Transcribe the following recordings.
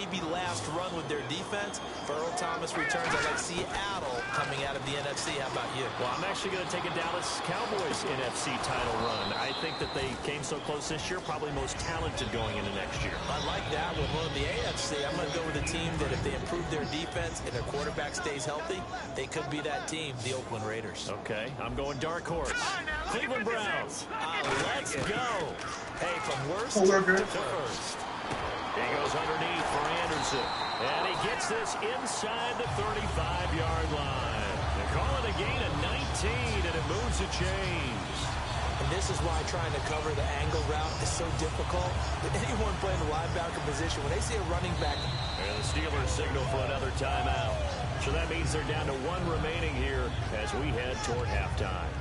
maybe last run with their defense. If Earl Thomas returns, I like Seattle coming out of the NFC. How about you? Well, I'm actually going to take a Dallas Cowboys NFC title run. I think that they came so close this year, probably most talented going into next year. I like that one. Well, in the AFC, I'm going to go with a team that if they improve their defense and their quarterback stays healthy, they could be that team, the Oakland Raiders. Okay, I'm going dark horse. Cleveland Browns. Let's go. Hey, from worst to first. He goes underneath for Anderson. And he gets this inside the 35-yard line. They call it a gain of 19, and it moves the chains. And this is why trying to cover the angle route is so difficult. Anyone playing the linebacker position, when they see a running back. And the Steelers signal for another timeout. So that means they're down to one remaining here as we head toward halftime.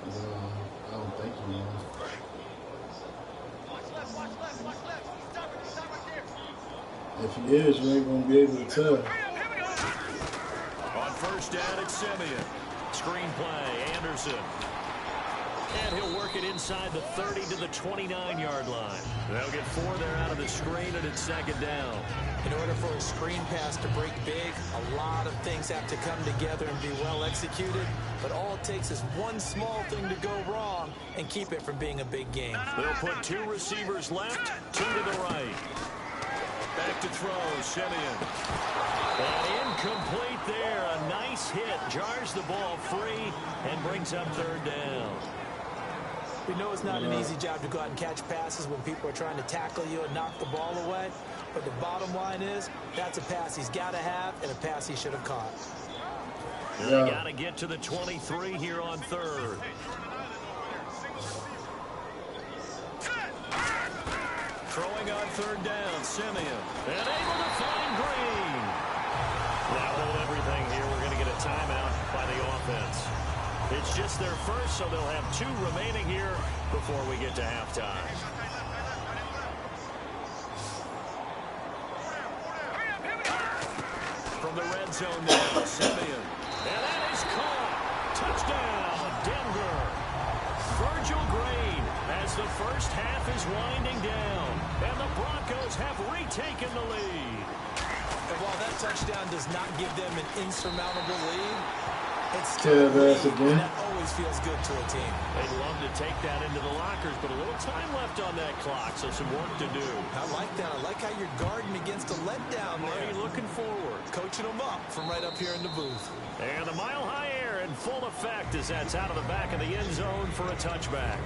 I don't think he will. If he is, you ain't going to be able to tell. On first down, it's Simeon. Screen play, Anderson. And he'll work it inside the 30 to the 29-yard line. They'll get 4 there out of the screen, and it's second down. In order for a screen pass to break big, a lot of things have to come together and be well executed. But all it takes is one small thing to go wrong and keep it from being a big game. They'll put 2 receivers left, 2 to the right. Back to throw, Simeon. And incomplete there. A nice hit. Jars the ball free and brings up third down. We know it's not an easy job to go out and catch passes when people are trying to tackle you and knock the ball away. But the bottom line is, that's a pass he's got to have and a pass he should have caught. They got to get to the 23 here on third. Throwing on third down, Simeon. And able to find Green. That hold everything here. We're going to get a timeout by the offense. It's just their first, so they'll have 2 remaining here before we get to halftime. From the red zone now, Simeon. And that is caught. Touchdown, Denver. Virgil Green as the first half is winding down. And the Broncos have retaken the lead. And while that touchdown does not give them an insurmountable lead, it's still and that always feels good to a team. They'd love to take that into the lockers, but a little time left on that clock, so some work to do. I like that. I like how you're guarding against a letdown there. Already looking forward. Coaching them up from right up here in the booth. And the mile-high air in full effect as that's out of the back of the end zone for a touchback.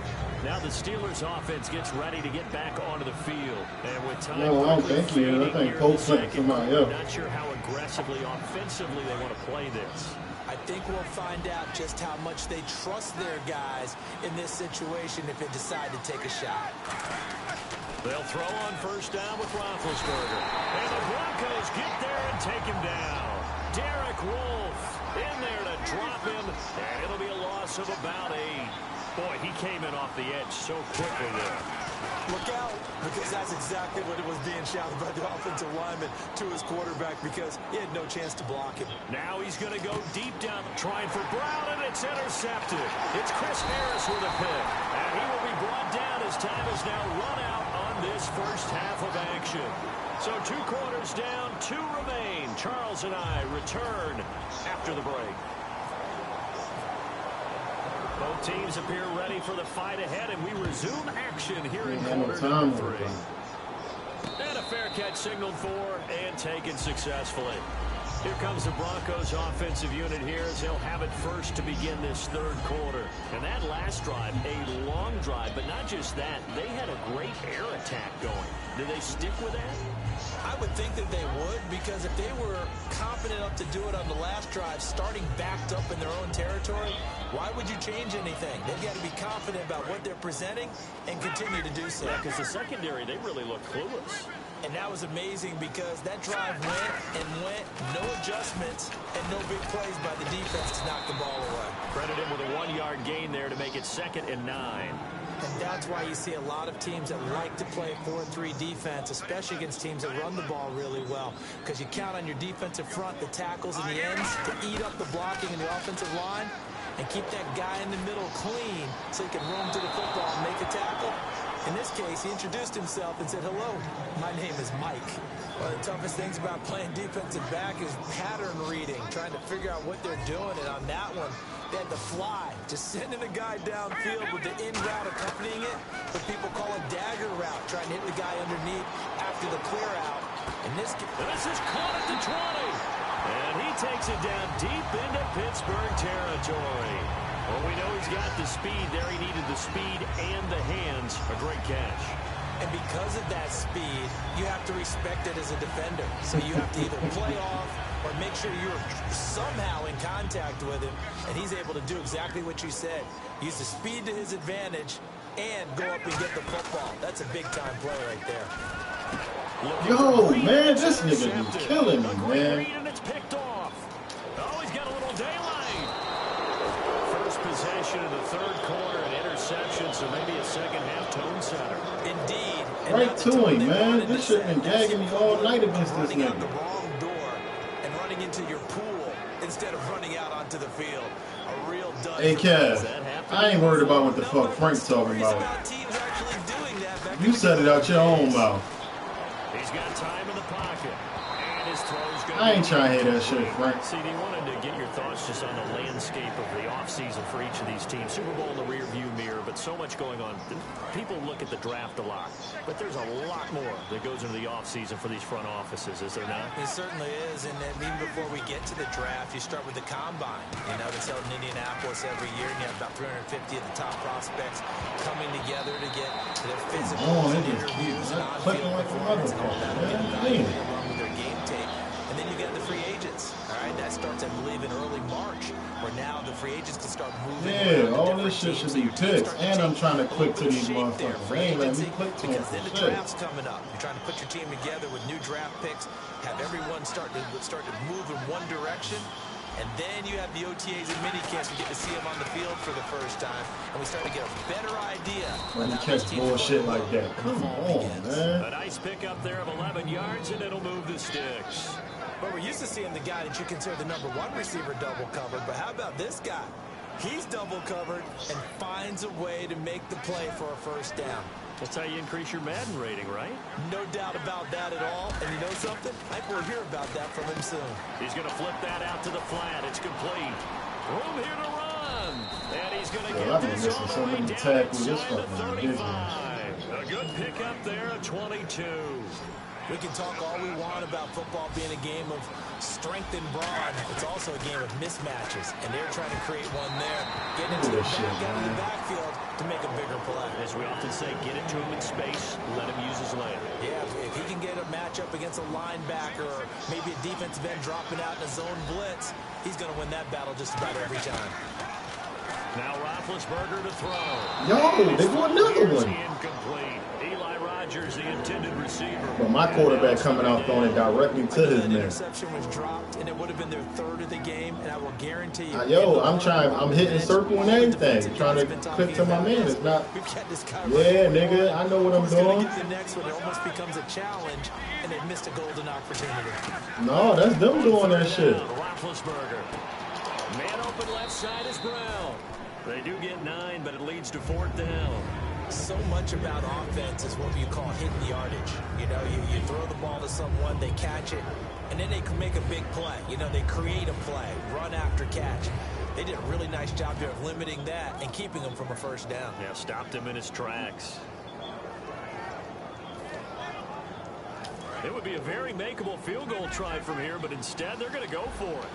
Now the Steelers offense gets ready to get back onto the field. And with time, no, I don't think he is. I think Colt's playing somebody else. Not sure how aggressively, offensively they want to play this. I think we'll find out just how much they trust their guys in this situation if they decide to take a shot. They'll throw on first down with Roethlisberger. And the Broncos get there and take him down. Derek Wolfe in there to drop him. And it'll be a loss of about 8. Boy, he came in off the edge so quickly there. Look out, because that's exactly what it was being shouted by the offensive lineman to his quarterback because he had no chance to block him. Now he's going to go deep down, trying for Brown, and it's intercepted. It's Chris Harris with a pick. And he will be brought down as time is now run out on this first half of action. So 2 quarters down, 2 remain. Charles and I return after the break. Both teams appear ready for the fight ahead, and we resume action here in quarter number 3. And a fair catch signaled for and taken successfully. Here comes the Broncos offensive unit here as they'll have it first to begin this third quarter. And that last drive, a long drive, but not just that. They had a great air attack going. Did they stick with that? I would think that they would, because if they were confident enough to do it on the last drive, starting backed up in their own territory, why would you change anything? They've got to be confident about what they're presenting and continue to do so. Yeah, because the secondary, they really look clueless. And that was amazing because that drive went, no adjustments, and no big plays by the defense to knock the ball away. Credit him with a 1-yard gain there to make it 2nd and 9. And that's why you see a lot of teams that like to play 4-3 defense, especially against teams that run the ball really well. Because you count on your defensive front, the tackles and the ends, to eat up the blocking in the offensive line. and keep that guy in the middle clean so he can roam to the football and make a tackle. In this case, he introduced himself and said, "Hello, my name is Mike." One of the toughest things about playing defensive back is pattern reading, trying to figure out what they're doing. And on that one, they had to fly, just sending a guy downfield with the in route accompanying it, what people call a dagger route, trying to hit the guy underneath after the clear out. And this is caught at the 20. And he takes it down deep into Pittsburgh territory. Well, we know he's got the speed there. He needed the speed and the hands. A great catch. And because of that speed, you have to respect it as a defender. So you have to either play off or make sure you're somehow in contact with him. And he's able to do exactly what you said. Use the speed to his advantage and go up and get the football. That's a big-time play right there. Yo, man, this nigga be killing me, man. And it's picked off. Oh, he's got a little daylight. First possession in the third quarter, an interception, so maybe a second-half tone setter. Indeed. Right to him, man. This shit been gagging me all night against this Running out the nigga. wrong door and running into your pool instead of running out onto the field. A real dud. Hey, Kev, I ain't worried about what the fuck Frank's talking about. You said it out your own mouth. He's got time in the pocket. And his throw's going I ain't trying to hear that shit, Frank. CD, wanted to get your thoughts just on the landscape of the offseason for each of these teams. Super Bowl in the rearview mirror, but so much going on. People look at the draft a lot, but there's a lot more that goes into the offseason for these front offices, is there not? It certainly is, and then even before we get to the draft, you start with the combine. You know, it's held in Indianapolis every year, and you have about 350 of the top prospects coming together to get their physicals and interviews and on-field performance and all that. Along with their game tape. And then you get the free agents. All right, that starts, I believe, in early March, where now the free agents can start moving. Yeah, all this shit should be fixed. And I'm trying to click to these motherfuckers. They ain't letting me click to them. Because then the draft's coming up. You're trying to put your team together with new draft picks, have everyone start to move in one direction. And then you have the OTAs and minicamps. We get to see them on the field for the first time. And we start to get a better idea. When you catch bullshit like that. Come on, man. A nice pickup there of 11 yards, and it'll move the sticks. But we're used to seeing the guy that you consider the #1 receiver double covered. But how about this guy? He's double covered and finds a way to make the play for a first down. That's how you increase your Madden rating, right? No doubt about that at all. And you know something? I think we'll hear about that from him soon. He's going to flip that out to the flat. It's complete. Room here to run. And he's going to get this all the way down inside the 35. A good pickup there at 22. We can talk all we want about football being a game of strength and brawn. It's also a game of mismatches, and they're trying to create one there. Getting into the back out of the backfield to make a bigger play. As we often say, get it to him in space, let him use his leg. Yeah, if he can get a matchup against a linebacker or maybe a defensive end dropping out in a zone blitz, he's going to win that battle just about every time. Now Roethlisberger to throw. Yo, they do another one. Incomplete. Eli Rogers, the intended receiver. But my quarterback coming out throwing it directly to his man. Interception was dropped, and it would have been their third of the game, and I will guarantee you. Yo, I'm hitting circle and everything, trying to click to my man. It's not. Yeah, nigga, I know what I'm doing. Get the next one, it almost becomes a challenge, and they missed a golden opportunity. No, that's them doing that shit. Roethlisberger. Man open left side is Brown. They do get 9, but it leads to 4th down. So much about offense is what you call hitting yardage. You know, you throw the ball to someone, they catch it, and then they can make a big play. You know, they create a play, run after catch. They did a really nice job here of limiting that and keeping him from a first down. Yeah, stopped him in his tracks. It would be a very makeable field goal try from here, but instead they're going to go for it.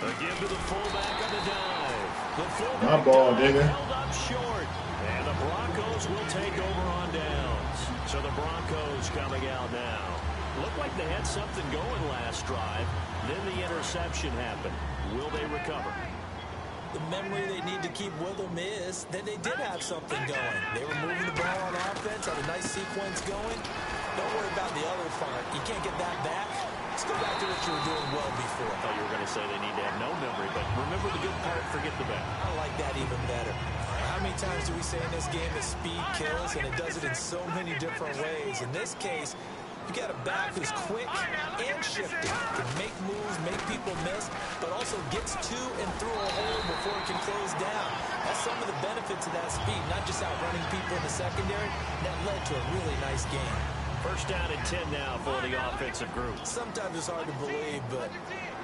Again to the fullback on the dive. The fullback my ball, nigga. Held up short. And the Broncos will take over on downs. So the Broncos coming out now. Looked like they had something going last drive. Then the interception happened. Will they recover? The memory they need to keep with them is that they did have something going. They were moving the ball on offense, had a nice sequence going. Don't worry about the other part. You can't get that back. Let's go back to what you were doing well before. I thought you were going to say they need to have no memory, but remember the good part, forget the bad. I like that even better. How many times do we say in this game that speed kills, and it does it in so many different ways? In this case, You got a back who's quick and shifty, can make moves, make people miss, but also gets to and through a hole before it can close down. That's some of the benefits of that speed, not just outrunning people in the secondary. That led to a really nice game. First down and 10 now for the offensive group. Sometimes it's hard to believe, but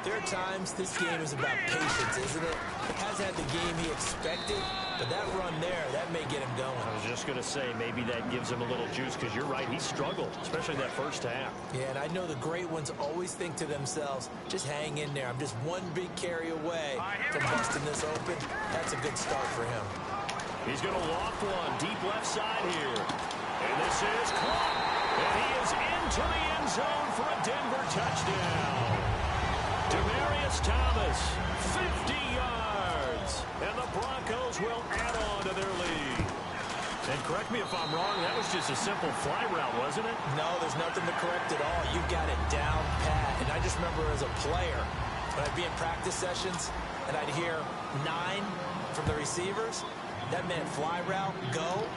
there are times this game is about patience, isn't it? Has had the game he expected, but that run there, that may get him going. I was just going to say, maybe that gives him a little juice, because you're right, he struggled, especially that first half. Yeah, and I know the great ones always think to themselves, just hang in there. I'm just one big carry away from busting this open. That's a good start for him. He's going to loft one deep left side here. And this is caught. And he is into the end zone for a Denver touchdown. Demaryius Thomas, 50 yards. And the Broncos will add on to their lead. And correct me if I'm wrong, that was just a simple fly route, wasn't it? No, there's nothing to correct at all. You got it down pat. And I just remember as a player, when I'd be in practice sessions, and I'd hear 9 from the receivers, that meant fly route, go,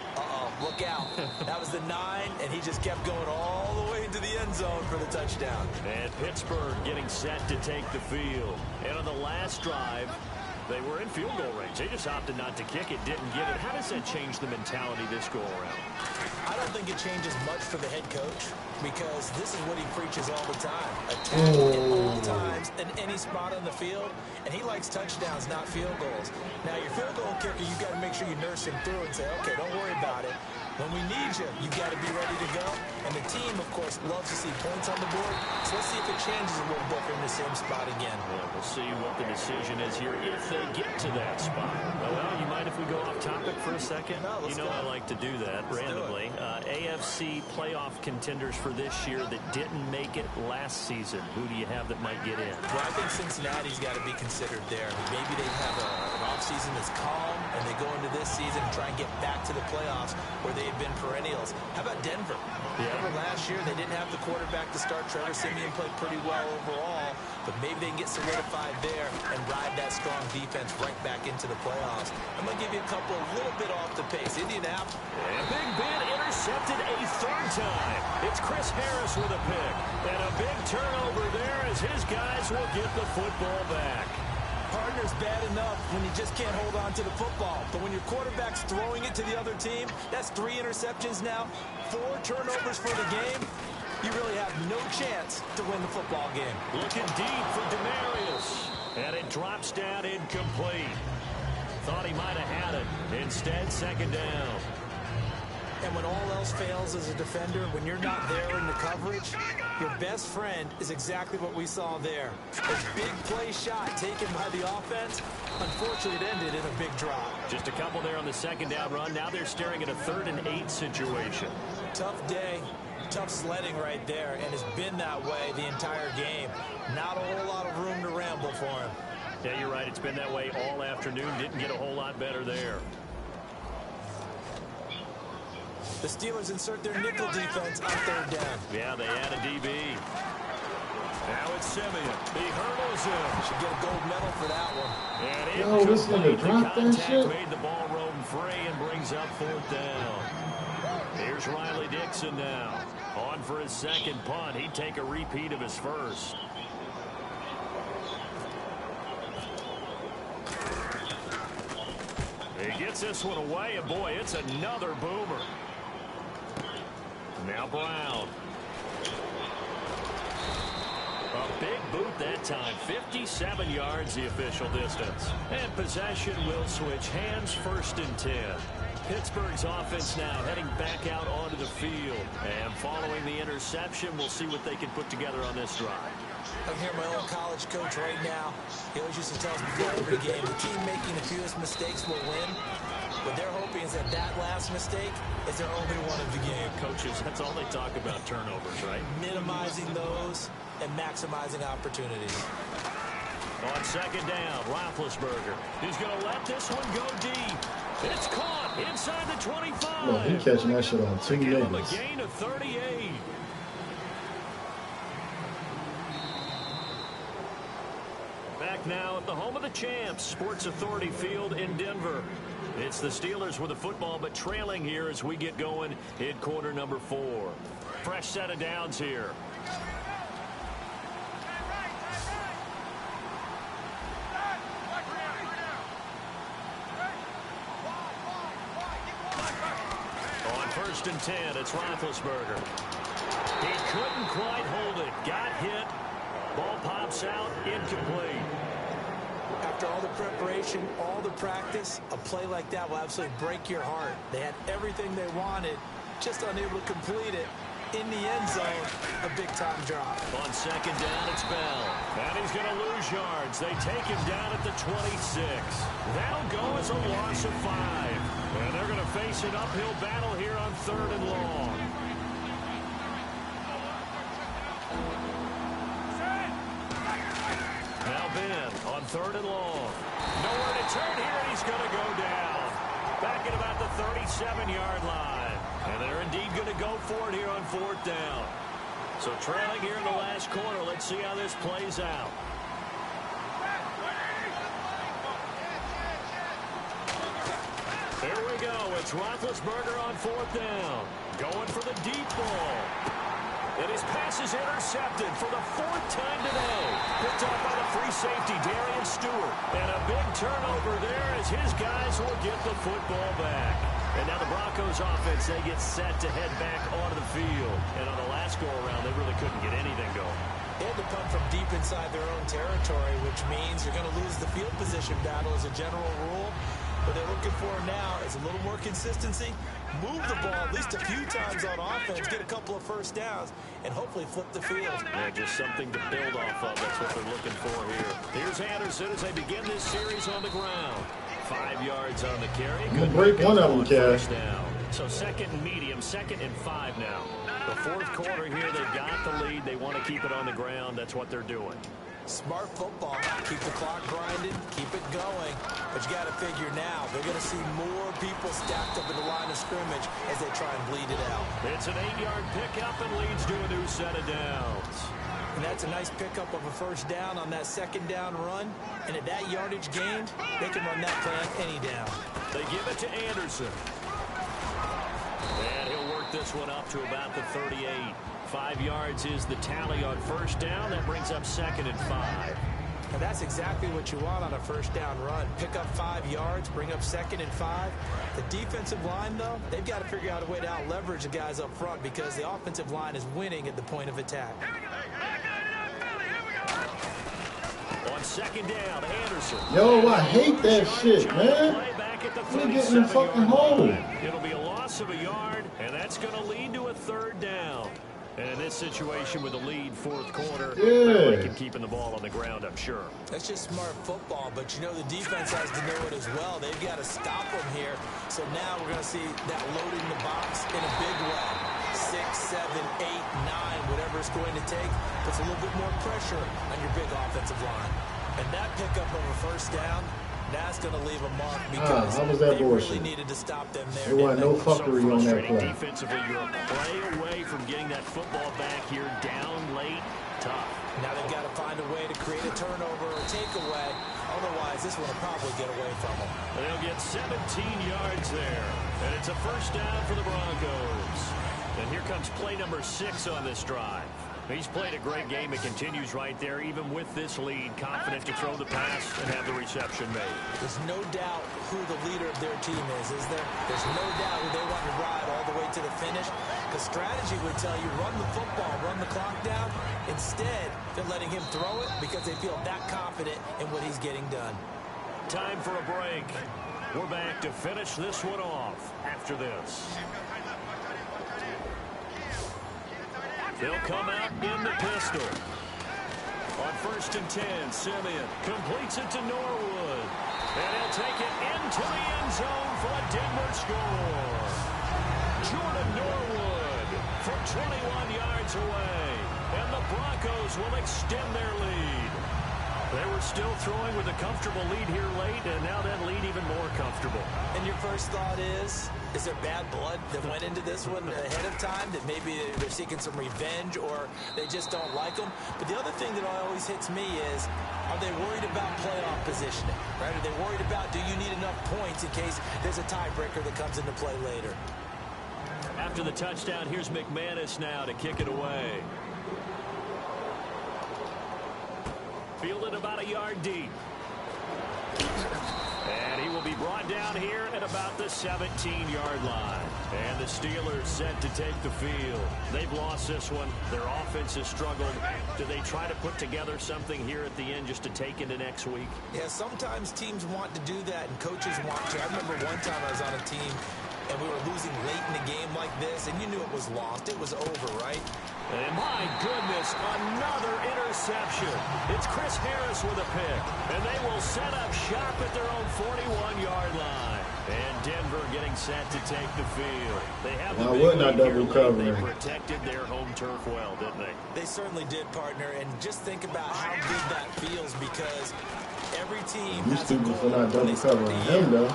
look out. That was the 9, and he just kept going all the way into the end zone for the touchdown. And Pittsburgh getting set to take the field. And on the last drive, they were in field goal range. They just opted not to kick it, didn't get it. How does that change the mentality this go around? I don't think it changes much for the head coach, because this is what he preaches all the time. Attack at all times in any spot on the field, and he likes touchdowns, not field goals. Now, your field goal kicker, you got to make sure you nurse him through and say, okay, don't worry about it. When we need you, you got to be ready to go. And the team, of course, loves to see points on the board. So let's see if it changes a little bit in the same spot again. Well, we'll see what the decision is here if they get to that spot. Well, you mind if we go off topic for a second? No, let's go. I like to do that randomly. AFC playoff contenders for this year that didn't make it last season. Who do you have that might get in? Well, I think Cincinnati's got to be considered there. Maybe they have an offseason that's calm, and they go into this season and try and get back to the playoffs where they had been perennials. How about Denver? Remember last year, they didn't have the quarterback to start. Trevor Siemian played pretty well overall, but maybe they can get solidified there and ride that strong defense right back into the playoffs. I'm going to give you a couple a little bit off the pace. Indianapolis. And Big Ben intercepted a third time. It's Chris Harris with a pick. And a big turnover there as his guys will get the football back. Partner's bad enough when you just can't hold on to the football. But when your quarterback's throwing it to the other team, that's 3 interceptions now, 4 turnovers for the game. You really have no chance to win the football game. Looking deep for Demaryius. And it drops down incomplete. Thought he might have had it. Instead, second down. And when all else fails as a defender, when you're not there in the coverage, your best friend is exactly what we saw there. A big play shot taken by the offense. Unfortunately, it ended in a big drop. Just a couple there on the second down run. Now they're staring at a 3rd and 8 situation. Tough day, tough sledding right there, and it's been that way the entire game. Not a whole lot of room to ramble for him. Yeah, you're right. It's been that way all afternoon. Didn't get a whole lot better there. The Steelers insert their nickel defense on 3rd down. Yeah, they add a DB. Now it's Siemian. He hurdles him. Should get a gold medal for that one. And Yo, this nigga dropped that shit. Made the ball roam free and brings up 4th down. Here's Riley Dixon now. On for his second punt. He'd take a repeat of his first. He gets this one away, and boy, it's another boomer. Now Brown. A big boot that time. 57 yards the official distance. And possession will switch hands, 1st and 10. Pittsburgh's offense now heading back out onto the field. And following the interception, we'll see what they can put together on this drive. I'm here, my old college coach right now. He always used to tell us before every game, the team making the fewest mistakes will win. What they're hoping is that last mistake is their only one of the game. Coaches, that's all they talk about, turnovers, right? Minimizing those and maximizing opportunities. On second down, Roethlisberger. He's going to let this one go deep. It's caught inside the 25. Look, he catching that shit on 2 Give him a niggas. gain of 38. Back now at the home of the champs, Sports Authority Field in Denver. It's the Steelers with the football, but trailing here as we get going in quarter number 4. Fresh set of downs here. On 1st and 10, it's Roethlisberger. He couldn't quite hold it. Got hit. Ball pops out, incomplete. After all the preparation, all the practice, a play like that will absolutely break your heart. They had everything they wanted, just unable to complete it. In the end zone, a big-time drop. On 2nd down, it's Bell. And he's going to lose yards. They take him down at the 26. That'll go as a loss of 5. And they're going to face an uphill battle here on 3rd and long. Now Ben on 3rd and long. Nowhere to turn here, and he's going to go down. Back at about the 37-yard line. And they're indeed going to go for it here on 4th down. So trailing here in the last quarter. Let's see how this plays out. Here we go. It's Roethlisberger on 4th down. Going for the deep ball. And his pass is intercepted for the 4th time today. Picked off by the free safety, Darian Stewart. And a big turnover there as his guys will get the football back. And now the Broncos offense, they get set to head back onto the field. And on the last go-around, they really couldn't get anything going. They had to punt from deep inside their own territory, which means you're going to lose the field position battle as a general rule. What they're looking for now is a little more consistency, move the ball at least a few times on offense, get a couple of first downs, and hopefully flip the field. Yeah, just something to build off of. That's what they're looking for here. Here's Anderson as they begin this series on the ground. 5 yards on the carry. Good break one of them, Cash. So 2nd and medium, 2nd and 5 now. The 4th quarter here, they've got the lead. They want to keep it on the ground. That's what they're doing. Smart football. Keep the clock grinding, keep it going. But you got to figure now, they're going to see more people stacked up in the line of scrimmage as they try and bleed it out. It's an 8-yard pickup and leads to a new set of downs. And that's a nice pickup of a 1st down on that 2nd down run. And at that yardage gained, they can run that play on any down. They give it to Anderson. And he'll work this one up to about the 38. 5 yards is the tally on 1st down. That brings up 2nd and 5. And that's exactly what you want on a 1st down run. Pick up 5 yards, bring up 2nd and 5. The defensive line, though, they've got to figure out a way to out-leverage the guys up front because the offensive line is winning at the point of attack. On 2nd down, Anderson. Yo, I hate that shit, man. We're getting in the fucking hole. It'll be a loss of a yard, and that's going to lead to a 3rd down. And in this situation with the lead 4th quarter, they can keeping the ball on the ground, I'm sure. That's just smart football, but you know the defense has to know it as well. They've got to stop them here. So now we're going to see that loading the box in a big way. 6, 7, 8, 9, whatever it's going to take, puts a little bit more pressure on your big offensive line. And that pickup of a 1st down, that's going to leave a mark because they really needed to stop them there. There wasn't no fuckery on that play. Defensively, you're a play away from getting that football back here down late. Tough. Now they've got to find a way to create a turnover or takeaway. Otherwise, this one will probably get away from them. And they'll get 17 yards there. And it's a 1st down for the Broncos. And here comes play number 6 on this drive. He's played a great game. It continues right there, even with this lead. Confident to throw the pass and have the reception made. There's no doubt who the leader of their team is there? There's no doubt who they want to ride all the way to the finish. The strategy would tell you, run the football, run the clock down. Instead, they're letting him throw it because they feel that confident in what he's getting done. Time for a break. We're back to finish this one off after this. They'll come out in the pistol. On 1st and 10, Simeon completes it to Norwood. And he'll take it into the end zone for a Denver score. Jordan Norwood from 21 yards away. And the Broncos will extend their lead. They were still throwing with a comfortable lead here late, and now that lead even more comfortable. And your first thought is there bad blood that went into this one ahead of time, that maybe they're seeking some revenge or they just don't like them? But the other thing that always hits me is, are they worried about playoff positioning, right? Are they worried about, do you need enough points in case there's a tiebreaker that comes into play later? After the touchdown, here's McManus now to kick it away. Fielded about a yard deep. And he will be brought down here at about the 17-yard line. And the Steelers set to take the field. They've lost this one. Their offense has struggled. Do they try to put together something here at the end just to take into next week? Yeah, sometimes teams want to do that and coaches want to. I remember one time I was on a team and we were losing late in the game like this, and you knew it was lost. It was over, right? And my goodness, another interception. It's Chris Harris with a pick. And they will set up shop at their own 41-yard line. And Denver getting set to take the field. They have the big lead here. They protected their home turf well, didn't they? They certainly did, partner. And just think about how good that feels, because every team has a goal when they start the year to win.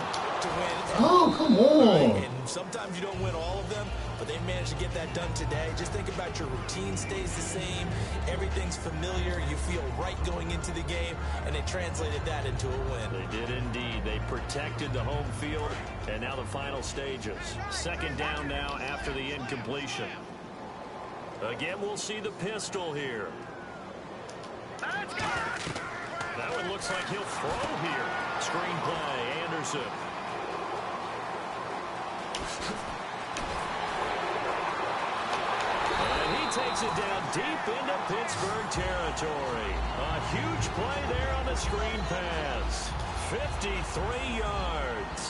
Oh, come on. And sometimes you don't win all of them, but they managed to get that done today. Just think about your routine stays the same. Everything's familiar. You feel right going into the game, and they translated that into a win. They did indeed. They protected the home field, and now the final stages. Second down now after the incompletion. Again, we'll see the pistol here. That one looks like he'll throw here. Screen play, Anderson. And he takes it down deep into Pittsburgh territory. A huge play there on the screen pass. 53 yards.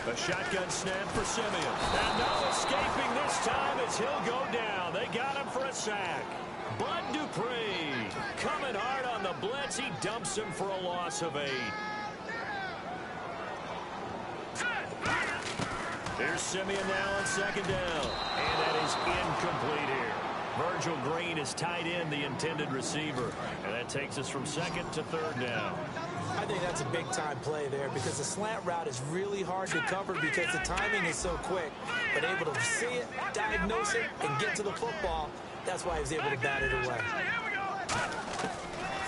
A shotgun snap for Simeon. And no escaping this time as he'll go down. They got him for a sack. Bud Dupree coming hard on the blitz. He dumps him for a loss of 8. Here's Simeon now on second down. And that is incomplete here. Virgil Green is tied in, the intended receiver. And that takes us from second to third down. I think that's a big-time play there, because the slant route is really hard to cover because the timing is so quick. But able to see it, diagnose it, and get to the football, that's why he was able to bat it away.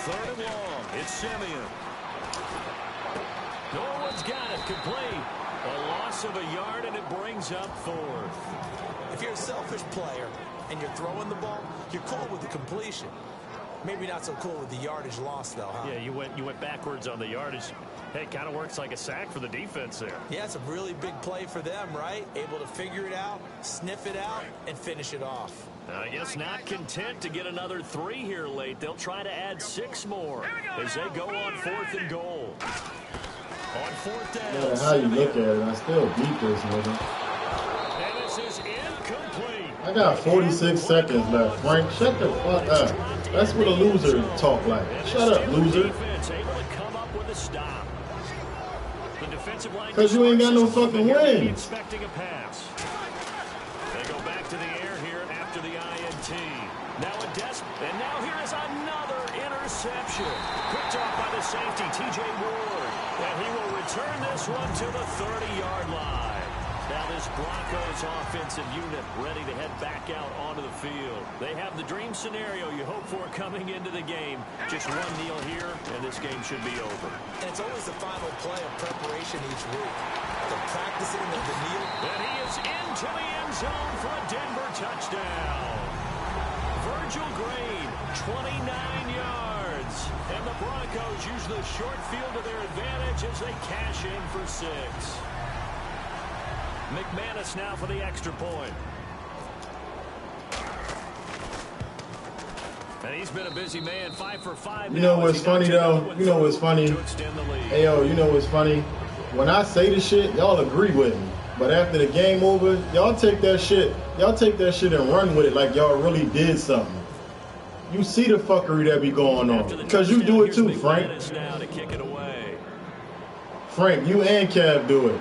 Third and long. It's Simeon. Norwood's got it. Complete. A loss of a yard, and it brings up fourth. If you're a selfish player and you're throwing the ball, you're cool with the completion. Maybe not so cool with the yardage loss, though, huh? Yeah, you went backwards on the yardage. Hey, it kind of works like a sack for the defense there. Yeah, it's a really big play for them, right? Able to figure it out, sniff it out, and finish it off. I guess not content to get another 3 here late. They'll try to add 6 more as they go on 4th and goal. On 4th down. No matter how you look at it, I still beat this, nigga. And this is incomplete. I got 46 seconds left. Frank, shut the fuck up. That's what a loser talk like. Shut up, loser. Because you ain't got no fucking wins. Expecting a pass. They go back to the air here after the INT. Now a and now here is another interception. Picked off by the safety, TJ Ward. And he will return this one to the 30-yard line. Now this Broncos offensive unit ready to head back out onto the field. They have the dream scenario you hope for coming into the game. Just one kneel here, and this game should be over. And it's always the final play of preparation each week. The practicing of the kneel. And he is into the end zone for a Denver touchdown. Virgil Green, 29 yards. And the Broncos use the short field to their advantage as they cash in for 6. McManus now for the extra point. And he's been a busy man, 5 for 5. You know what's funny, though? You know what's funny? Hey, yo, you know what's funny? When I say the shit, y'all agree with me. But after the game over, y'all take that shit and run with it like y'all really did something. You see the fuckery that be going on. Because you do it too, Frank. Now to kick it away. Frank, you and Kev do it.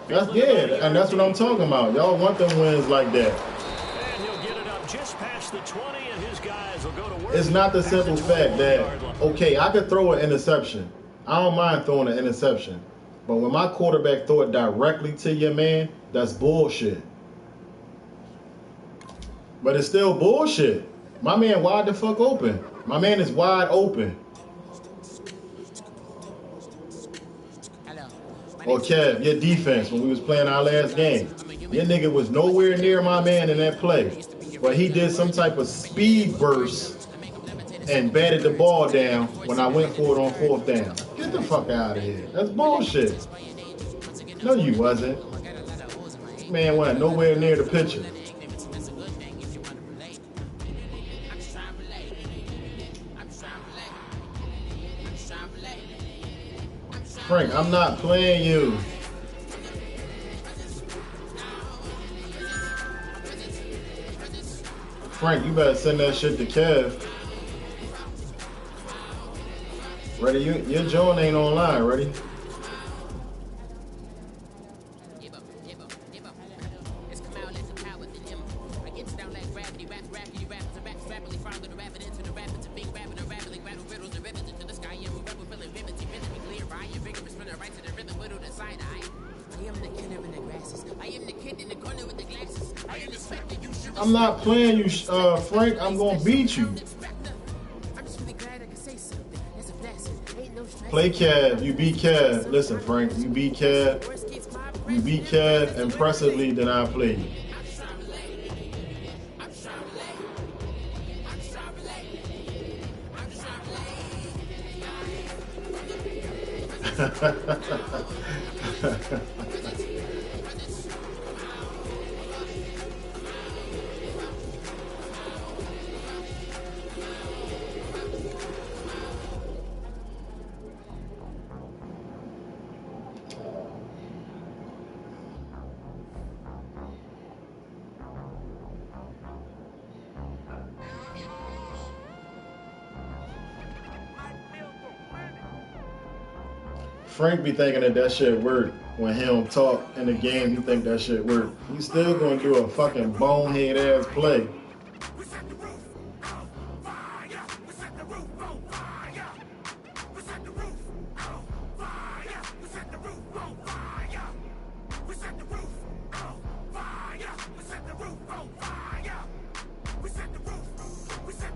That's good, and that's what I'm talking about. Y'all want them wins like that. And he'll get it up just past the 20, and his guys will go to work. It's not the simple fact that, okay, I could throw an interception. I don't mind throwing an interception. But when my quarterback throw it directly to your man, that's bullshit. But it's still bullshit. My man wide the fuck open. My man is wide open. Or Kev, your defense, when we was playing our last game, your nigga was nowhere near my man in that play. But he did some type of speed burst and batted the ball down when I went for it on 4th down. Get the fuck out of here. That's bullshit. No, you wasn't. Man wasn't nowhere near the picture. Frank, I'm not playing you. Frank, you better send that shit to Kev. Ready? Your John ain't online, ready? I'm not playing you, Frank. I'm gonna beat you. Play Kev. You beat Kev. Listen, Frank. You beat Kev. You beat Kev impressively, then I play you. Frank be thinking that shit work. When he don't talk in the game, he think that shit work. He's still gonna do a fucking bonehead ass play.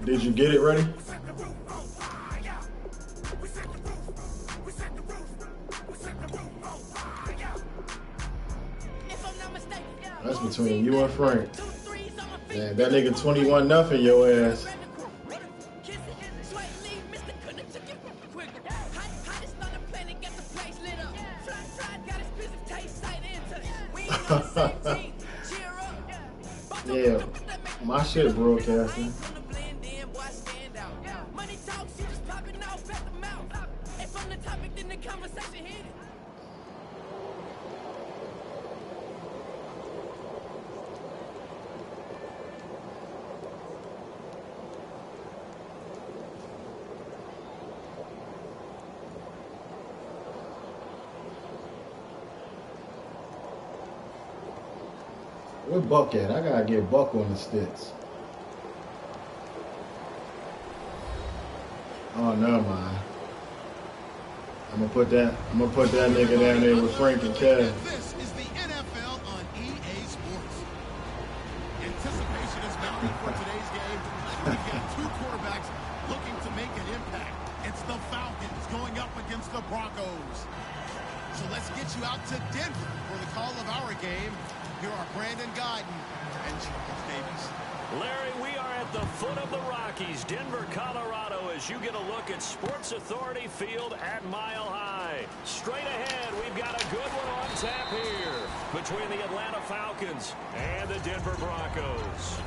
Did you get it ready? That's between you and Frank. Man, that nigga 21-0 your ass. Yeah, my shit broadcasting. Where Buck at? I gotta get Buck on the sticks. Oh, never mind. I'm gonna put that nigga down there with Frank and Kev. This is the NFL on EA Sports. Anticipation is mounting for today's game. We've got two quarterbacks looking to make an impact. It's the Falcons going up against the Broncos. So let's get you out to Denver for the call of our game. Here are Brandon Guyton and Charles Davis. Larry, we are at the foot of the Rockies, Denver, Colorado, as you get a look at Sports Authority Field at Mile High. Straight ahead, we've got a good one on tap here between the Atlanta Falcons and the Denver Broncos.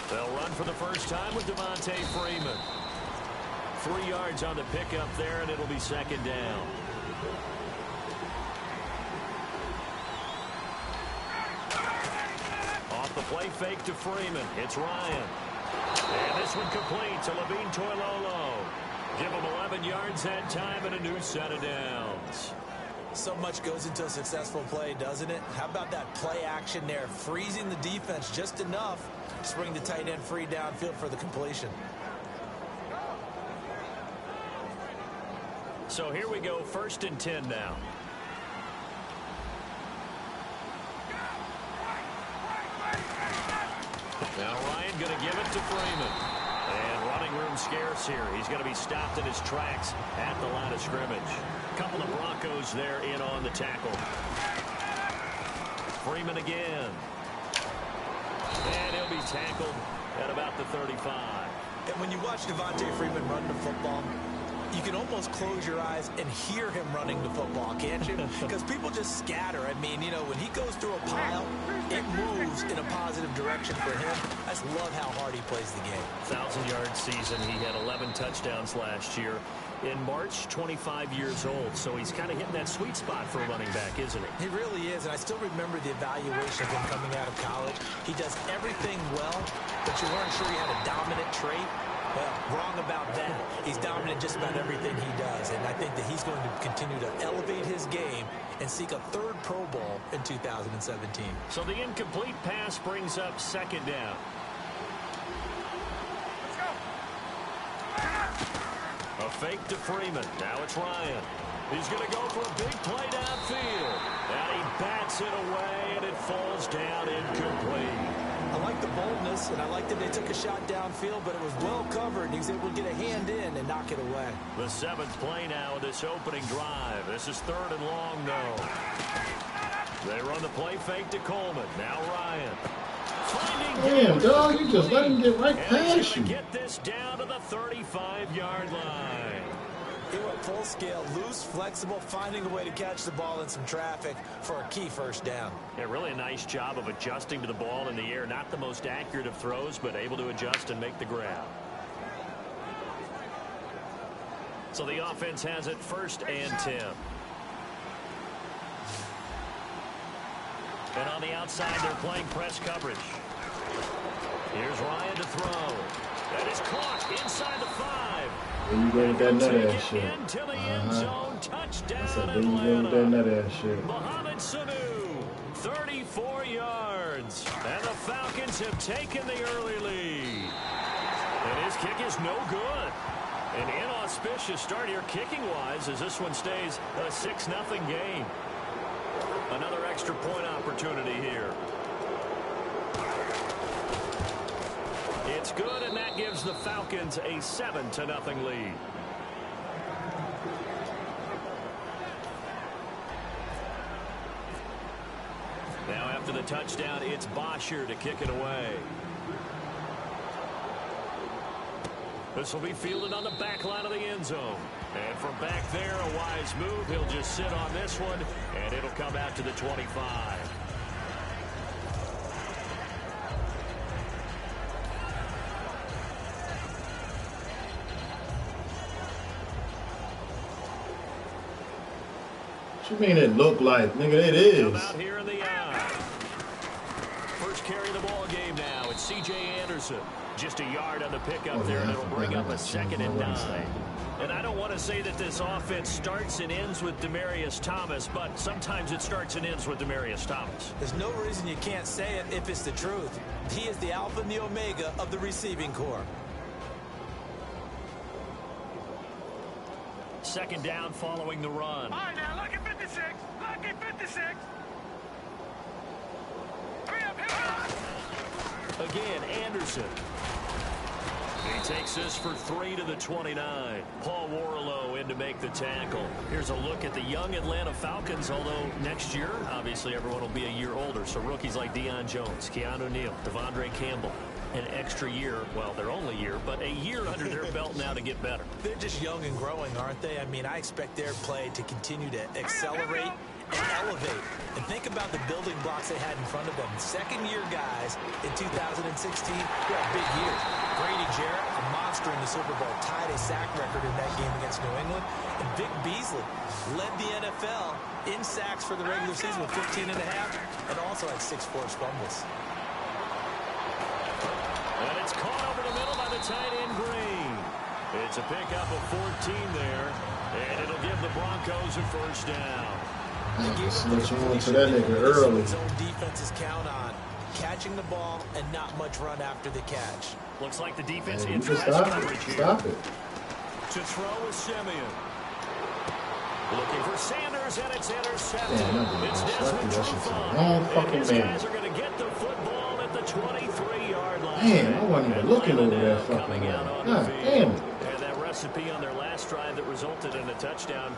They'll run for the first time with Devontae Freeman. 3 yards on the pickup there, and it'll be second down. Off the play fake to Freeman. It's Ryan. And this one complete to Levine Toilolo. Give him 11 yards that time and a new set of downs. So much goes into a successful play, doesn't it? How about that play action there, freezing the defense just enough to bring the tight end free downfield for the completion. So here we go, 1st and 10 now. Now Ryan going to give it to Freeman. And running room scarce here. He's going to be stopped in his tracks at the line of scrimmage. A couple of Broncos there in on the tackle. Freeman again. And he'll be tackled at about the 35. And when you watch Devontae Freeman run the football, you can almost close your eyes and hear him running the football, can't you? Because people just scatter. I mean, you know, when he goes through a pile, it moves in a positive direction for him. I just love how hard he plays the game. 1,000-yard season. He had 11 touchdowns last year. In March, 25 years old. So he's kind of hitting that sweet spot for a running back, isn't he? He really is. And I still remember the evaluation of him coming out of college. He does everything well, but you weren't sure he had a dominant trait. Well, wrong about that. He's dominant just about everything he does. And I think that he's going to continue to elevate his game and seek a 3rd Pro Bowl in 2017. So the incomplete pass brings up 2nd down. Let's go. A fake to Freeman. Now it's Ryan. He's going to go for a big play downfield. And he bats it away, and it falls down incomplete. I like the boldness, and I like that they took a shot downfield, but it was well covered, and he was able to get a hand in and knock it away. The 7th play now of this opening drive. This is 3rd and long, though. They run the play fake to Coleman. Now Ryan. Damn, dog, you just let him get right past you. Get this down to the 35-yard line. He went full scale, loose, flexible, finding a way to catch the ball in some traffic for a key 1st down. Yeah, really a nice job of adjusting to the ball in the air. Not the most accurate of throws, but able to adjust and make the grab. So the offense has it 1st and 10. And on the outside, they're playing press coverage. Here's Ryan to throw. That is caught inside the 5. There you go with that nut ass shit. Into the end zone, touchdown, I said, there you go with that nut ass shit. Mohamed Sanu, 34 yards. And the Falcons have taken the early lead. And his kick is no good. An inauspicious start here kicking-wise as this one stays a 6-0 game. Another extra point opportunity here. It's good, and that gives the Falcons a 7-0 lead. Now after the touchdown, it's Bosher to kick it away. This will be fielded on the back line of the end zone. And from back there, a wise move. He'll just sit on this one, and it'll come out to the 25. What you mean it look like? Nigga, it is. Come out here in the eye. First carry of the ball game now. It's C.J. Anderson. Just a yard on the pickup there, and it'll bring up a 2nd and 9. And I don't want to say that this offense starts and ends with Demaryius Thomas, but sometimes it starts and ends with Demaryius Thomas. There's no reason you can't say it if it's the truth. He is the alpha and the omega of the receiving corps. 2nd down following the run. All right, now, look at 56. Look at 56. Hurry up, hurry up. Again, Anderson. He takes this for 3 to the 29. Paul Warlow in to make the tackle. Here's a look at the young Atlanta Falcons, although next year, obviously, everyone will be a year older. So rookies like Deion Jones, Keanu Neal, Devondre Campbell, an extra year, well, their only year, but a year under their belt now to get better. They're just young and growing, aren't they? I mean, I expect their play to continue to accelerate and elevate. And think about the building blocks they had in front of them. 2nd-year guys in 2016 who had big years. Grady Jarrett, a monster in the Super Bowl, tied a sack record in that game against New England. And Vic Beasley led the NFL in sacks for the regular season with 15.5 and also had 6 forced fumbles. It's a pickup of 14 there, and it'll give the Broncos a first down. I just switch on to that nigga early. His own defenses count on catching the ball and not much run after the catch. Looks like the defense Hey, in just press stop coverage it. here. Stop it. To throw is Simeon. Looking for Sanders, and it's intercepted. Damn, It's that Desmond shit to the Trufant. wrong fucking And his man. guys are going to get the football at the 23-yard line. Damn, I wasn't even looking over that fucking Coming way. out on God the field. damn it. And that recipe on their last drive that resulted in a touchdown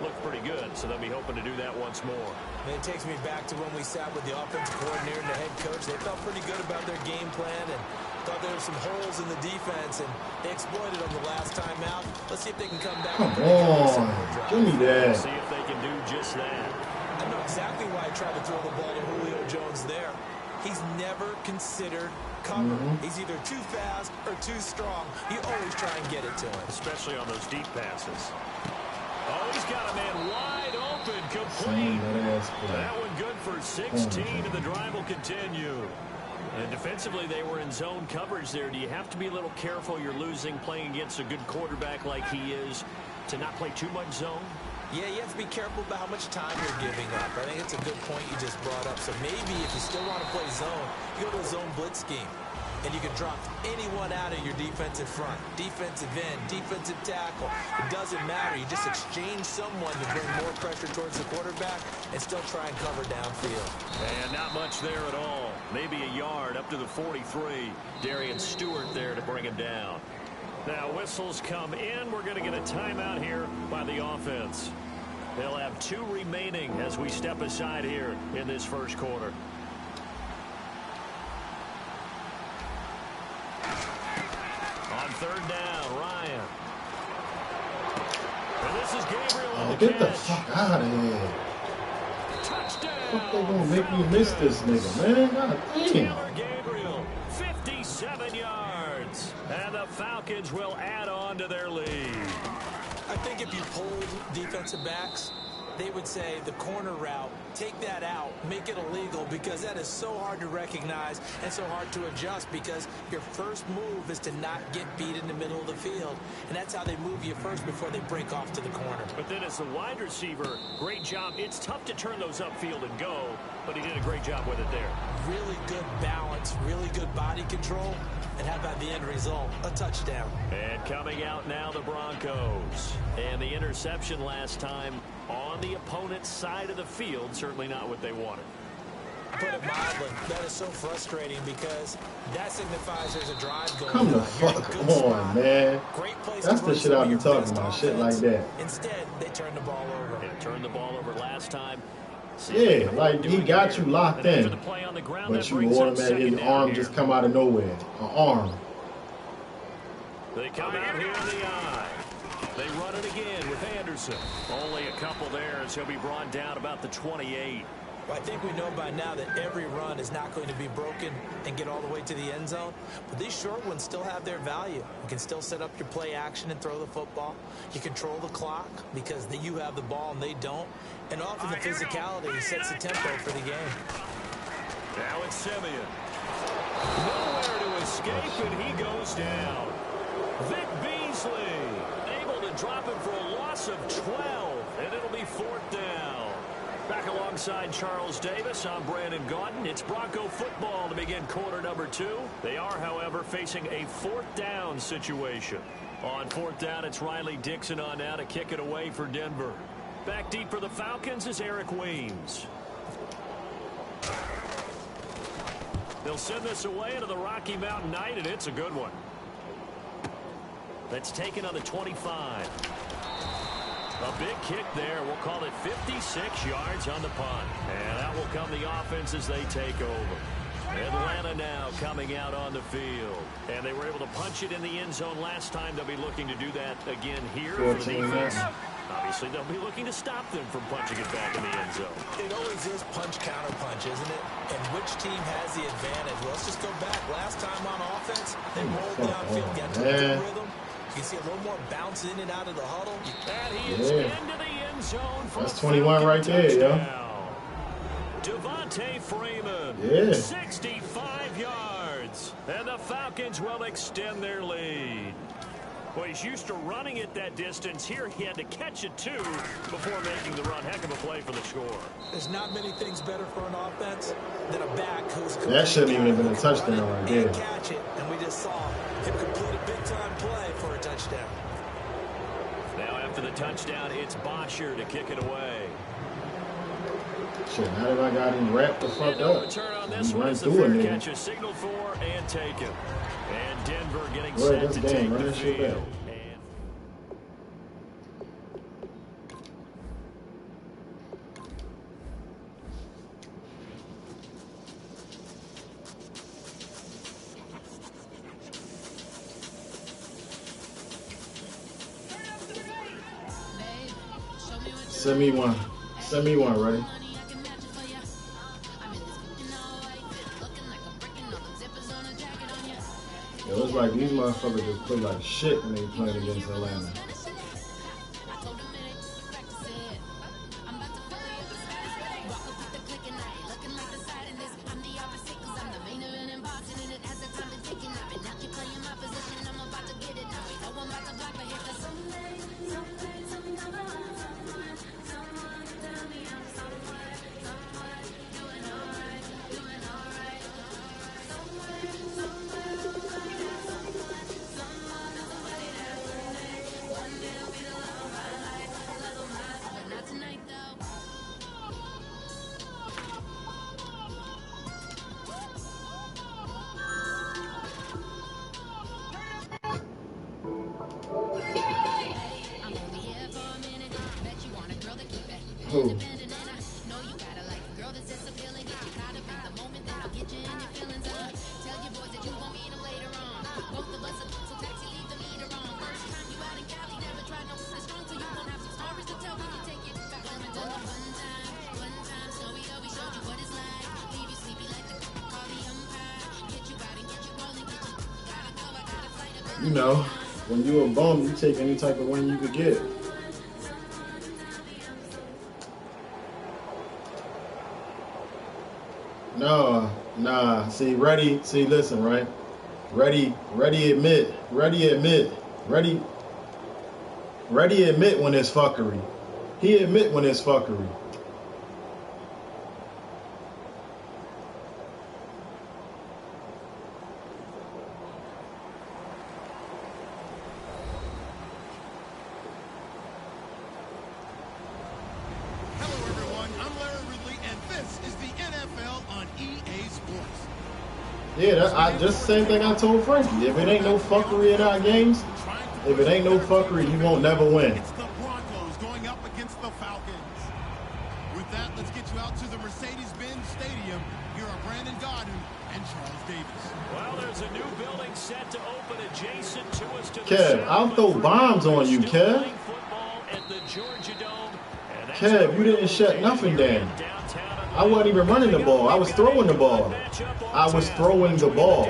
looked pretty good, so they'll be hoping to do that once more. And it takes me back to when we sat with the offensive coordinator and the head coach. They felt pretty good about their game plan and thought there were some holes in the defense, and they exploited them the last time out. Let's see if they can come back. Come on. Give me that. See if they can do just that. I know exactly why I tried to throw the ball to Julio Jones there. He's never considered cover. He's either too fast or too strong. You always try and get it to him. Especially on those deep passes. Oh, he's got a man wide open, complete. That one good for 16, and the drive will continue. And defensively, they were in zone coverage there. Do you have to be a little careful? You're losing, playing against a good quarterback like he is, to not play too much zone? Yeah, you have to be careful about how much time you're giving up. I think it's a good point you just brought up. So maybe if you still want to play zone, you go to a zone blitz scheme. And you can drop anyone out of your defensive front. Defensive end, defensive tackle. It doesn't matter. You just exchange someone to bring more pressure towards the quarterback and still try and cover downfield. And not much there at all. Maybe a yard up to the 43. Darian Stewart there to bring him down. Now whistles come in. We're going to get a timeout here by the offense. They'll have 2 remaining as we step aside here in this first quarter. On third down, Ryan. And this is Gabriel on the Get the catch. fuck out of here. Touchdown. Fuck, they gonna make me miss this nigga, man. God damn. Taylor Gabriel, 57 yards. And the Falcons will add on to their lead. I think if you pulled defensive backs, they would say the corner route, take that out, make it illegal, because that is so hard to recognize and so hard to adjust, because your first move is to not get beat in the middle of the field. And that's how they move you first before they break off to the corner. But then as the wide receiver, great job. It's tough to turn those upfield and go, but he did a great job with it there. Really good balance, really good body control, and how about the end result? A touchdown. And coming out now, the Broncos. And the interception last time on the opponent's side of the field, certainly not what they wanted. Put it mildly, that is so frustrating, because that signifies there's a drive going Come the on. You're in a fuck good on, spot. man. Great place That's to the run shit some I of be your talking best about, shit like offense. that. Instead, they turn the ball over. They turned the ball over last time. Yeah, like he got you locked in, but you automatically, his arm just come out of nowhere. An arm. They come out here in the eye. They run it again with Anderson. Only a couple there as he'll be brought down about the 28. Well, I think we know by now that every run is not going to be broken and get all the way to the end zone. But these short ones still have their value. You can still set up your play action and throw the football. You control the clock because you have the ball and they don't. And often the physicality sets the tempo for the game. Now it's Simeon. Nowhere to escape, and he goes down. Vic Beasley able to drop him for a loss of 12, and it'll be 4th down. Back alongside Charles Davis, I'm Brandon Gaudin. It's Bronco football to begin quarter number 2. They are, however, facing a 4th down situation. On 4th down, it's Riley Dixon on now to kick it away for Denver. Back deep for the Falcons is Eric Weems. They'll send this away into the Rocky Mountain Night, and it's a good one. That's taken on the 25. A big kick there. We'll call it 56 yards on the punt. And that will come the offense as they take over. Atlanta now coming out on the field. And they were able to punch it in the end zone last time. They'll be looking to do that again here for the defense. Obviously, they'll be looking to stop them from punching it back in the end zone. It always is punch-counter-punch, isn't it? And which team has the advantage? Well, let's just go back. Last time on offense, they rolled downfield, got to a good rhythm. You can see a little more bounce in and out of the huddle. And he is into the end zone for that's 21 right there, yo. Devontae Freeman, 65 yards. And the Falcons will extend their lead. Well, he's used to running it that distance. Here he had to catch it, too, before making the run. Heck of a play for the score. There's not many things better for an offense than a back who's... That shouldn't even have been a touchdown right there. Catch it, and we just saw him complete a big-time play for a touchdown. Now after the touchdown, it's Bosher to kick it away. Shit, now that I got him wrapped the fuck up, Return on this he one ran as the through fair it. catch is signaled for and taken. And Denver getting Well, set that's to game. take Run the that shit back. field. Send me one. Send me one, ready? Yo, it's like these motherfuckers just play like shit when they playing against Atlanta. Who? You know, when you a bum, you take any type of win you could get. No, nah. See, ready. See, listen, right? Ready admit when it's fuckery. He admit when it's fuckery. Yeah, I just the same thing I told Frankie. If it ain't no fuckery in our games, if it ain't no fuckery, you won't never win. It's the Broncos going up against the Falcons. With that, let's get you out to the Mercedes-Benz Stadium. Here are Brandon Godden and Charles Davis. Well, there's a new building set to open adjacent to us to the Kev, I'll throw bombs on you, Kev. Kev, you didn't shut nothing down. I wasn't even running the ball. I was throwing the ball. I was throwing the ball.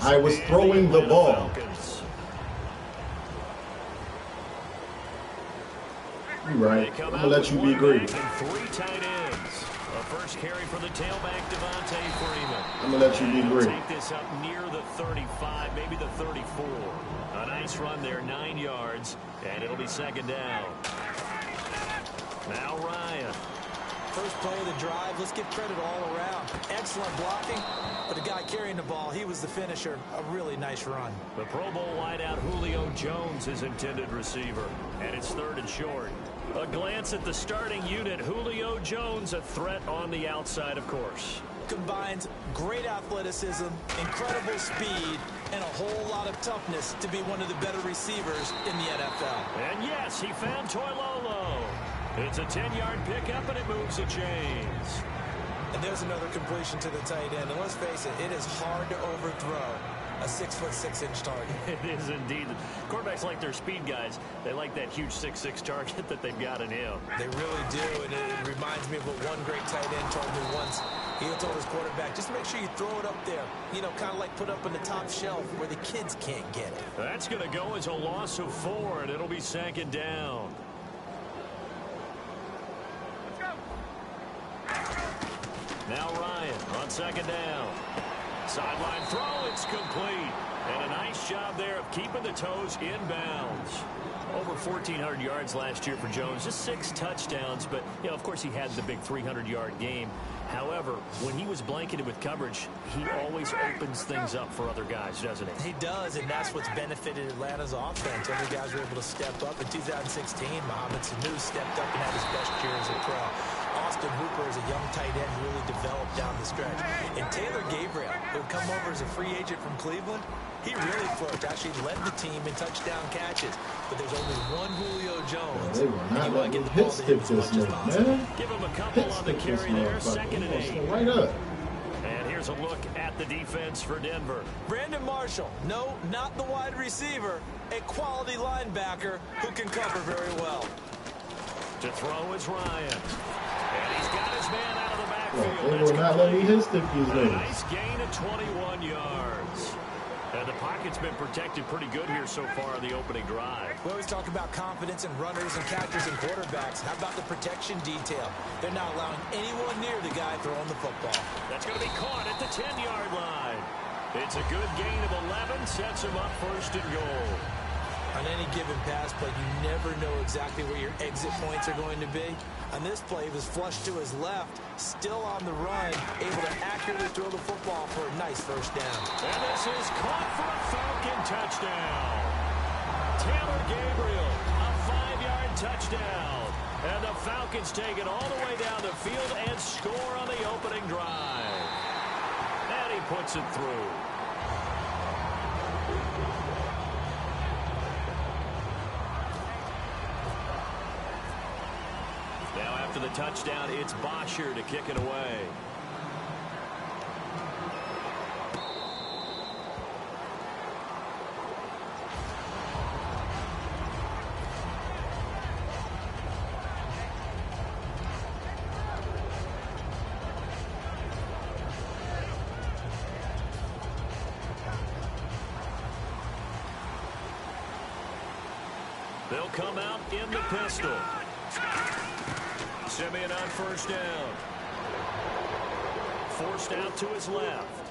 I was throwing the ball. You right. I'm going to let you be great. Three tight ends. A first carry for the tailback, Devontae Freeman. I'm going to let you be great. Take this up near the 35, maybe the 34. A nice run there, 9 yards, and it'll be second down. Now Ryan. First play of the drive, let's give credit all around. Excellent blocking, but the guy carrying the ball, he was the finisher. A really nice run. The Pro Bowl wideout Julio Jones is intended receiver, and it's third and short. A glance at the starting unit. Julio Jones, a threat on the outside, of course. Combines great athleticism, incredible speed, and a whole lot of toughness to be one of the better receivers in the NFL. And yes, he found Toilolo. It's a 10-yard pickup, and it moves the chains. And there's another completion to the tight end. And let's face it, it is hard to overthrow a 6'6" target. It is indeed. Quarterbacks like their speed guys. They like that huge 6'6" target that they've got in him. They really do, and it reminds me of what one great tight end told me once. He told his quarterback, just make sure you throw it up there. You know, kind of like put up on the top shelf where the kids can't get it. That's going to go as a loss of 4, and it'll be second down. Now Ryan on second down. Sideline throw, it's complete. And a nice job there of keeping the toes in bounds. Over 1,400 yards last year for Jones. Just 6 touchdowns, but, you know, of course he had the big 300-yard game. However, when he was blanketed with coverage, he always opens things up for other guys, doesn't he? He does, and that's what's benefited Atlanta's offense. Other guys were able to step up. In 2016, Mohamed Sanu stepped up and had his best year as a pro. Austin Hooper, as a young tight end, really developed down the stretch. And Taylor Gabriel, who had come over as a free agent from Cleveland, he really flourished. Actually led the team in touchdown catches. But there's only one Julio Jones. They were not letting him hit stick this man. Give him a couple on the carry there. 2nd and 8. Right up. And here's a look at the defense for Denver. Brandon Marshall. No, not the wide receiver. A quality linebacker who can cover very well. To throw is Ryan. And he's got his man out of the backfield. They will not let me hit stick these days. Nice gain of 21 yards. And the pocket's been protected pretty good here so far on the opening drive. We always talk about confidence in runners and catchers and quarterbacks. How about the protection detail? They're not allowing anyone near the guy throwing the football. That's going to be caught at the 10-yard line. It's a good gain of 11, sets him up 1st and goal. On any given pass play, you never know exactly where your exit points are going to be. On this play, he was flushed to his left, still on the run, able to accurately throw the football for a nice 1st down. And this is caught for a Falcon touchdown. Taylor Gabriel, a 5-yard touchdown. And the Falcons take it all the way down the field and score on the opening drive. And he puts it through. Now after the touchdown, it's Bosher to kick it away. They'll come out in the pistol. Simeon on 1st down. Forced out to his left.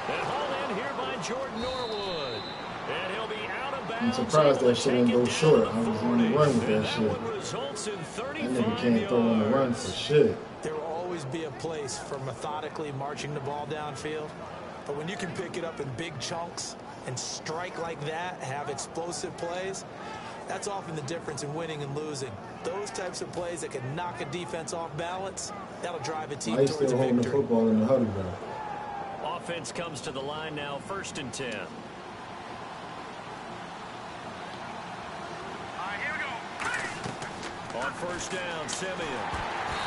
And hauled in here by Jordan Norwood. And he'll be out of bounds. I'm surprised that shit didn't go short. I was on the run with that shit. That nigga can't throw on the run for shit. There will always be a place for methodically marching the ball downfield. But when you can pick it up in big chunks and strike like that, have explosive plays, that's often the difference in winning and losing. Those types of plays that can knock a defense off balance, that'll drive a team towards a victory. Still holding the football in the huddle, though. Offense comes to the line now, 1st and 10. All right, here we go. On 1st down, Simeon.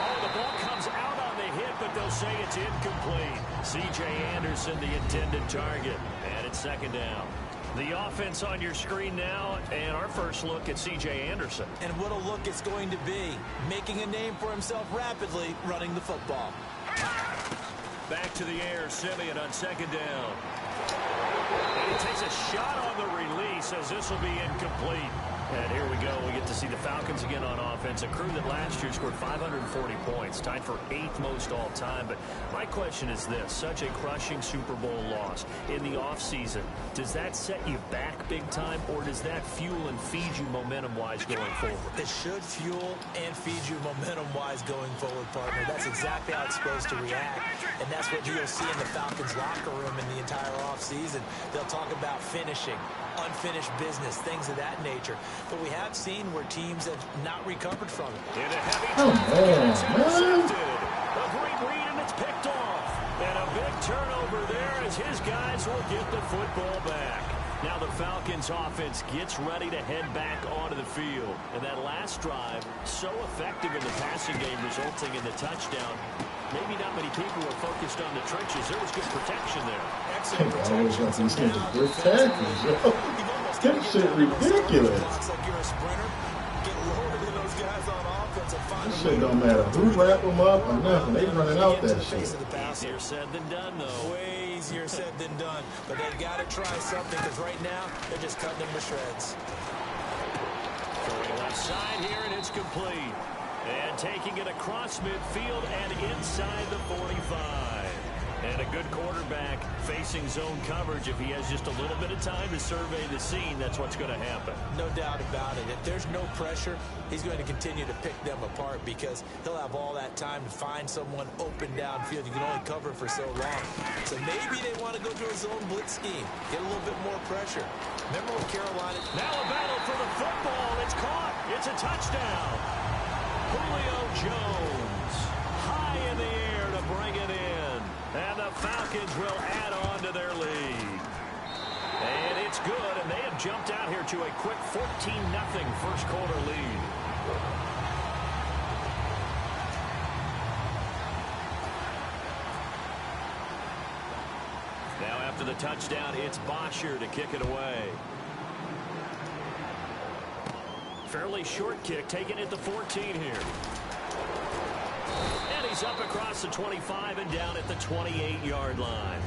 Oh, the ball comes out on the hit, but they'll say it's incomplete. C.J. Anderson, the intended target. And it's 2nd down. The offense on your screen now, and our first look at C.J. Anderson. And what a look it's going to be. Making a name for himself rapidly, running the football. Back to the air, Simeon on 2nd down. And he takes a shot on the release as this will be incomplete. And here we go. We get to see the Falcons again on offense. A crew that last year scored 540 points, tied for 8th most all time. But my question is this. Such a crushing Super Bowl loss in the offseason. Does that set you back big time, or does that fuel and feed you momentum-wise going forward? It should fuel and feed you momentum-wise going forward, partner. That's exactly how it's supposed to react. And that's what you'll see in the Falcons locker room in the entire offseason. They'll talk about finishing, unfinished business, things of that nature. But we have seen where teams have not recovered from it. In a heavy it's intercepted. A great read, and it's picked off. And a big turnover there as his guys will get the football back. Now the Falcons offense gets ready to head back onto the field. And that last drive, so effective in the passing game, resulting in the touchdown. Maybe not many people were focused on the trenches. There was good protection there. Excellent protection. That shit ridiculous. Like you're a sprinter. Get lower than those guys on offense and find That shit don't matter who wrap them up or nothing. They running out that shit. Easier said than done, though. Way easier said than done. But they've got to try something because right now they're just cutting them to shreds. Going left side here, and it's complete. And taking it across midfield and inside the 45. And a good quarterback facing zone coverage, if he has just a little bit of time to survey the scene, that's what's going to happen. No doubt about it. If there's no pressure, he's going to continue to pick them apart because he'll have all that time to find someone open downfield. You can only cover for so long. So maybe they want to go to a zone blitz scheme, get a little bit more pressure. Remember what Carolina... Now a battle for the football. It's caught. It's a touchdown. Julio Jones high in the air to bring it in. And the Falcons will add on to their lead. And it's good, and they have jumped out here to a quick 14-0 first quarter lead. Now after the touchdown, it's Bosher to kick it away. Fairly short kick, taken at the 14 here. And he's up across the 25 and down at the 28-yard line.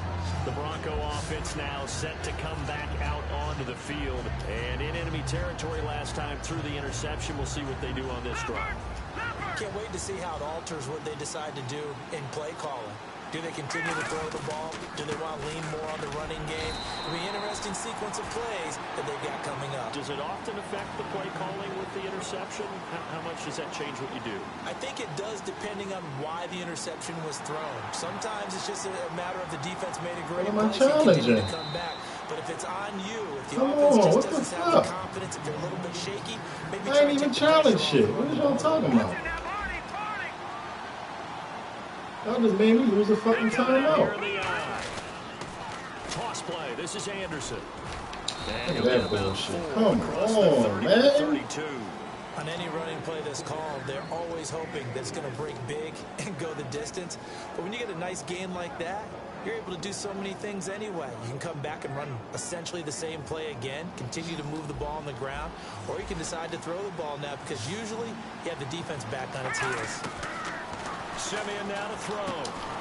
The Bronco offense now set to come back out onto the field. And in enemy territory last time through the interception. We'll see what they do on this drive. Can't wait to see how it alters what they decide to do in play calling. Do they continue to throw the ball? Do they want to lean more on the running game? It'll be an interesting sequence of plays that they've got coming up. Does it often affect the play calling with the interception? How much does that change what you do? I think it does depending on why the interception was thrown. Sometimes it's just a matter of the defense made a great play and continue to come back. But if it's on you, if the offense just doesn't have the confidence, if they're a little bit shaky, maybe I ain't even challenge shit. What are y'all talking about? Y'all just made me lose a fucking timeout. Toss play. This is Anderson. Look at that bullshit. Come on, man. 32. On any running play that's called, they're always hoping that it's going to break big and go the distance. But when you get a nice gain like that, you're able to do so many things anyway. You can come back and run essentially the same play again, continue to move the ball on the ground, or you can decide to throw the ball now because usually you have the defense back on its heels. Simeon now to throw.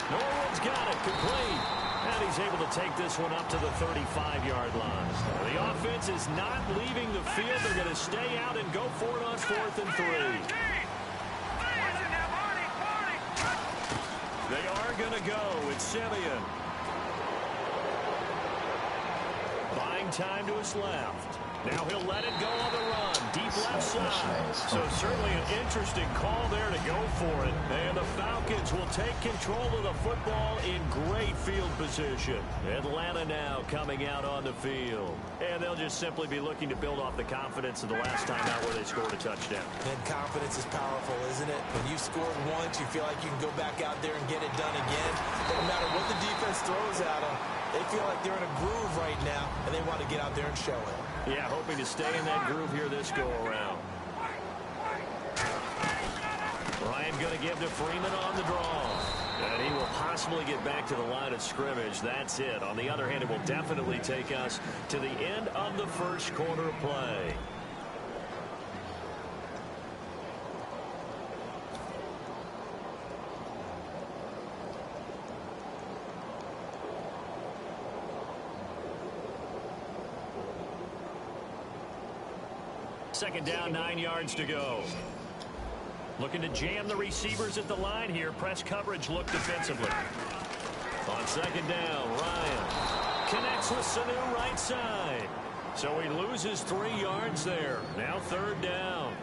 Norwood's got it, complete. And he's able to take this one up to the 35-yard line. The offense is not leaving the field. They're going to stay out and go for it on 4th and 3. They are going to go. It's Simeon. Buying time to his left. Now he'll let it go on the run. Deep left side. So certainly an interesting call there to go for it. And the Falcons will take control of the football in great field position. Atlanta now coming out on the field. And they'll just simply be looking to build off the confidence of the last time out where they scored a touchdown. And confidence is powerful, isn't it? When you scored once, you feel like you can go back out there and get it done again. No matter what the defense throws at them, they feel like they're in a groove right now, and they want to get out there and show it. Yeah, hoping to stay in that groove here this go-around. Ryan going to give to Freeman on the draw. And he will possibly get back to the line of scrimmage. That's it. On the other hand, it will definitely take us to the end of the first quarter of play. Second down, 9 yards to go. Looking to jam the receivers at the line here. Press coverage look defensively. On second down, Ryan connects with Sanu right side. So he loses 3 yards there. Now 3rd down.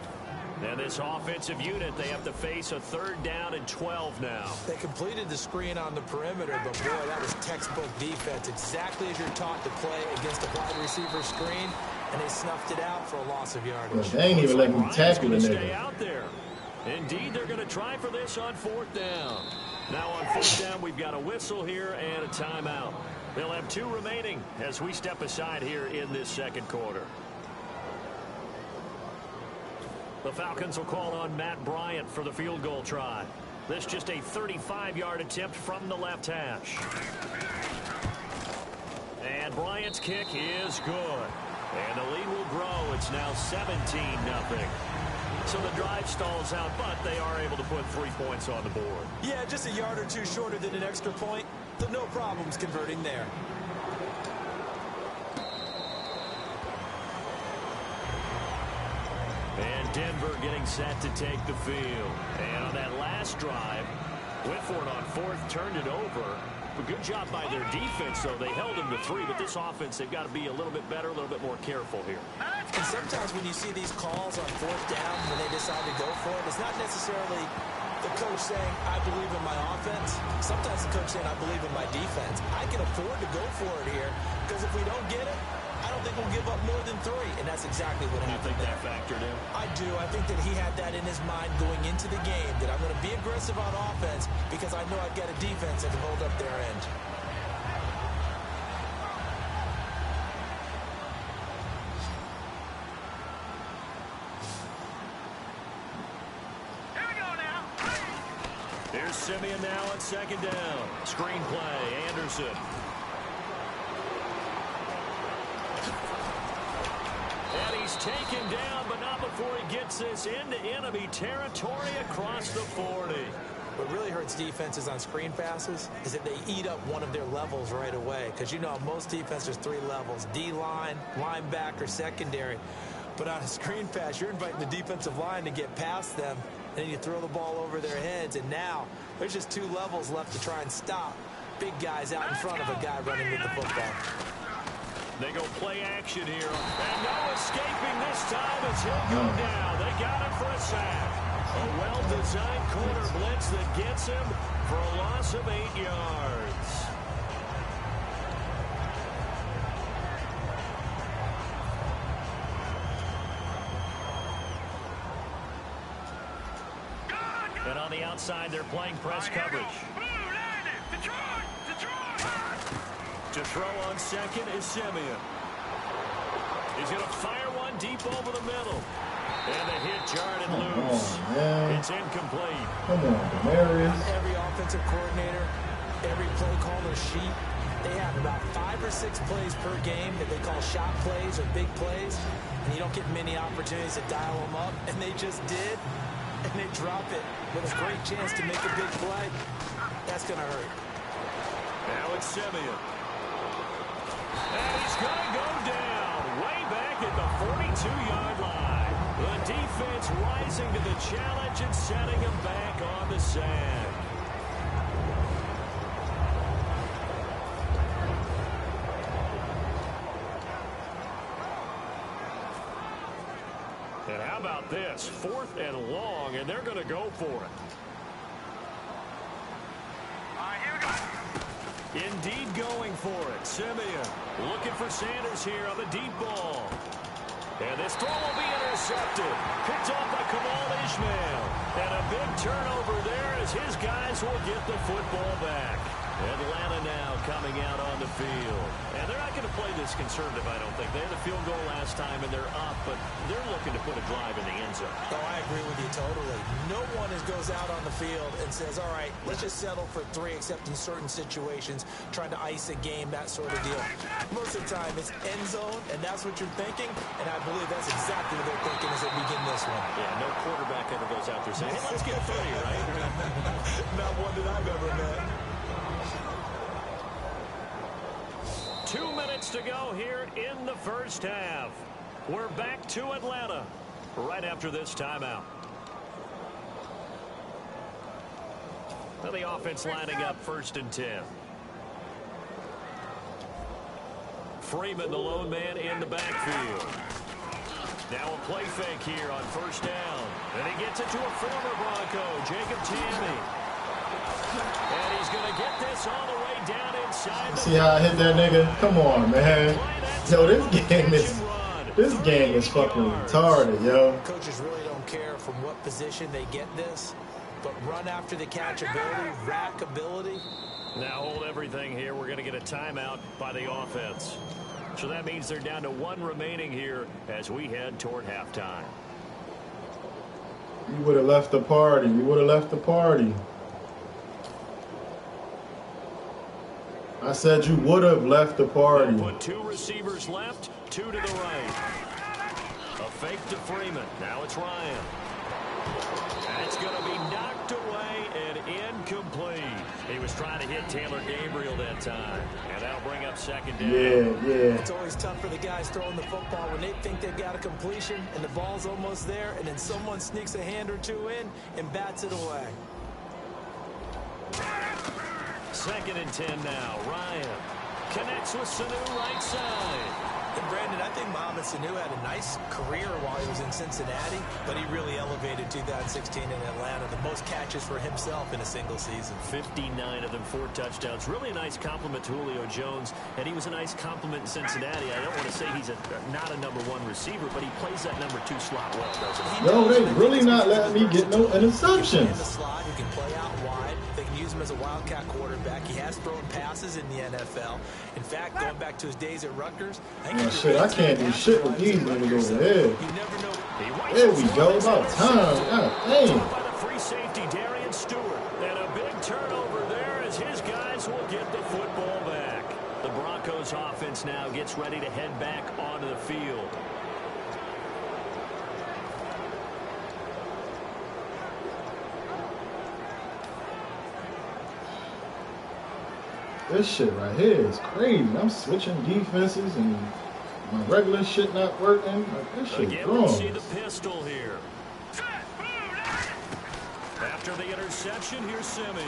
And this offensive unit, they have to face a 3rd down and 12 now. They completed the screen on the perimeter, but boy, that was textbook defense. Exactly as you're taught to play against a wide receiver screen. And they snuffed it out for a loss of yardage. They ain't even letting me tackle the nigga. Stay out there. Indeed, they're going to try for this on 4th down. Now on 4th down, we've got a whistle here and a timeout. They'll have 2 remaining as we step aside here in this second quarter. The Falcons will call on Matt Bryant for the field goal try. This just a 35-yard attempt from the left hash. And Bryant's kick is good. And the lead will grow. It's now 17-0. So the drive stalls out, but they are able to put 3 points on the board. Yeah, just a yard or 2 shorter than an extra point. So no problems converting there. And Denver getting set to take the field. And on that last drive, went for it on 4th, turned it over. A good job by their defense, though. They held them to 3, but this offense, they've got to be a little bit better, a little bit more careful here. And sometimes when you see these calls on 4th down, when they decide to go for it, it's not necessarily the coach saying, I believe in my offense. Sometimes the coach saying, I believe in my defense. I can afford to go for it here, because if we don't get it, I don't think we'll give up more than 3, and that's exactly what happened. You think that factored in? I do. I think that he had that in his mind going into the game, that I'm going to be aggressive on offense because I know I've got a defense that can hold up their end. Here's Simeon now on 2nd down. Screen play, Anderson. And he's taken down, but not before he gets this into enemy territory across the 40. What really hurts defenses on screen passes is that they eat up one of their levels right away. Because, you know, most defenses, 3 levels. D-line, linebacker, secondary. But on a screen pass, you're inviting the defensive line to get past them, and then you throw the ball over their heads. And now there's just 2 levels left to try and stop big guys out in front of a guy running with the football. They go play action here. And no escaping this time as he'll go down. They got him for a sack. A well-designed corner blitz that gets him for a loss of 8 yards. And on the outside, they're playing press coverage. To throw on 2nd is Simeon. He's going to fire one deep over the middle. And the hit jarred and loose. It's incomplete. Come on, Demarius. Every offensive coordinator, every play caller sheet, they have about 5 or 6 plays per game that they call shot plays or big plays. And you don't get many opportunities to dial them up. And they just did. And they drop it with a great chance to make a big play. That's going to hurt. Now it's Simeon. And he's going to go down way back at the 42-yard line. The defense rising to the challenge and setting him back on the sack. And how about this? 4th and long, and they're going to go for it. Indeed going for it. Simeon looking for Sanders here on the deep ball. And this throw will be intercepted. Picked off by Kamal Ishmael. And a big turnover there as his guys will get the football back. Atlanta now coming out on the field. And they're not going to play this conservative, I don't think. They had a field goal last time, and they're up, but they're looking to put a drive in the end zone. Oh, I agree with you totally. No one goes out on the field and says, all right, let's just settle for 3, except in certain situations, trying to ice a game, that sort of deal. Most of the time, it's end zone, and that's what you're thinking, and I believe that's exactly what they're thinking as they begin this one. Yeah, no quarterback ever goes out there saying, hey, let's get 3, right? Not one that I've ever met. 2 minutes to go here in the first half. We're back to Atlanta right after this timeout. Well, the offense lining up 1st and 10. Freeman, the lone man in the backfield. Now a play fake here on 1st down. And he gets it to a former Bronco, Jacob Tamme. And he's going to get this all the way down inside. See how I hit that nigga? Come on, man. Yo, this game is fucking retarded, yo. Coaches really don't care from what position they get this, but run after the catch ability, rack ability. Now hold everything here. We're going to get a timeout by the offense. So that means they're down to 1 remaining here as we head toward halftime. You would have left the party. You would have left the party. I said you would have left the party. They'll put 2 receivers left, 2 to the right. A fake to Freeman. Now it's Ryan. And it's going to be knocked away and incomplete. He was trying to hit Taylor Gabriel that time. And that'll bring up 2nd down. Yeah. It's always tough for the guys throwing the football when they think they've got a completion and the ball's almost there, and then someone sneaks a hand or 2 in and bats it away. 2nd and 10 now. Ryan connects with Sanu right side. And Brandon, I think Mohamed Sanu had a nice career while he was in Cincinnati, but he really elevated 2016 in Atlanta. The most catches for himself in a single season. 59 of them, 4 touchdowns. Really a nice compliment to Julio Jones, and he was a nice compliment in Cincinnati. I don't want to say he's not a #1 receiver, but he plays that #2 slot well, doesn't he? Yo, they really not letting me get no interceptions. In the slot, he can play out wide. They can use him as a wildcat quarterback. He has thrown passes in the NFL. In fact, going back to his days at Rutgers, I can't do shit with these niggas over here. You never know. There we go. About time. God dang. By the free safety, Darian Stewart. And a big turnover there as his guys will get the football back. The Broncos offense now gets ready to head back onto the field. This shit right here is crazy. I'm switching defenses and my regular shit not working. Like, this shit Again, wrong. we'll see the pistol here. After the interception, here's Simeon.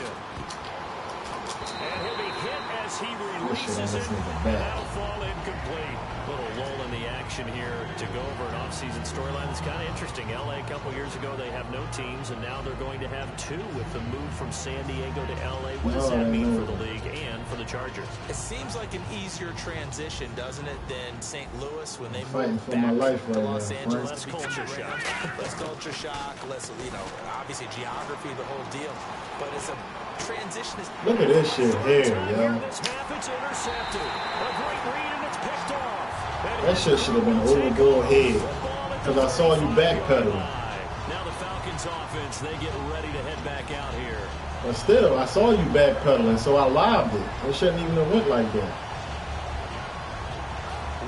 And he'll be hit as he releases it. That'll fall incomplete. Little lull in the action here to go over an offseason storyline that's kind of interesting. L.A. a couple years ago, they have no teams, and now they're going to have 2 with the move from San Diego to L.A. What does that mean for the league and for the Chargers? It seems like an easier transition, doesn't it, than St. Louis when they fighting moved for back my life to right Los now, Angeles. Less culture shock. Less culture shock, less, obviously geography, the whole deal. But it's a transition. Look at this shit here, yo. This half, it's intercepted. A great read, and it's picked off. That shit should have been over the head. Because I saw you backpedaling. Now the Falcons offense, they get ready to head back out here. But still, I saw you backpedaling, so I lobbed it. It shouldn't even have went like that.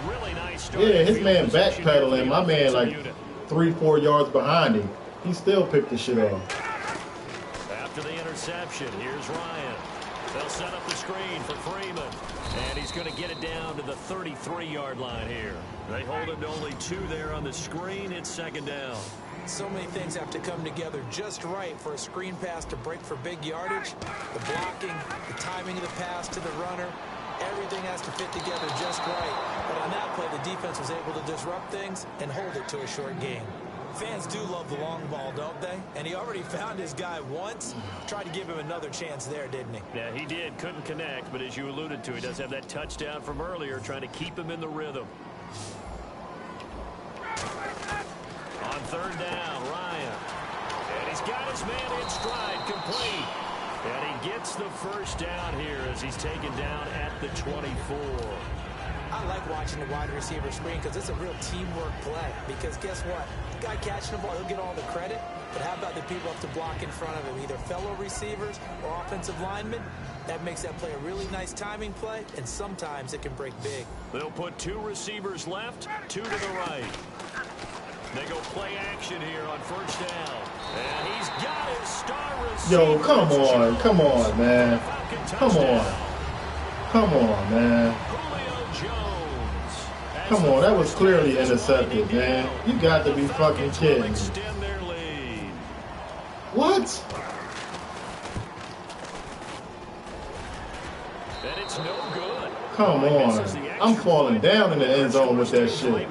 Really nice start. Yeah, his man backpedaling. My man like 3-4 yards behind him. He still picked the shit off. After the interception, here's Ryan. They'll set up the screen for Freeman. And he's going to get it down to the 33-yard line here. They hold him to only 2 there on the screen. It's 2nd down. So many things have to come together just right for a screen pass to break for big yardage. The blocking, the timing of the pass to the runner, everything has to fit together just right. But on that play, the defense was able to disrupt things and hold it to a short game. Fans do love the long ball, don't they? And he already found his guy once. Tried to give him another chance there, didn't he? Yeah, he did. Couldn't connect, but as you alluded to, he does have that touchdown from earlier, trying to keep him in the rhythm. On 3rd down, Ryan. And he's got his man in stride, complete. And he gets the 1st down here as he's taken down at the 24. I like watching the wide receiver screen because it's a real teamwork play. Because guess what? The guy catching the ball, he'll get all the credit. But how about the people up to block in front of him? Either fellow receivers or offensive linemen. That makes that play a really nice timing play, and sometimes it can break big. They'll put 2 receivers left, 2 to the right. They go play action here on 1st down. And he's got his star receiver. Yo, come on, man. Come on, man. Come on, that was clearly intercepted, man. You got to be fucking kidding me. What? And it's no good. Come on. I'm falling down in the end zone with that shit.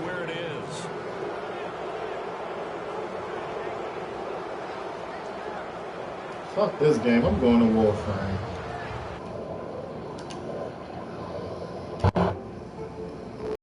Fuck this game. I'm going to Warframe.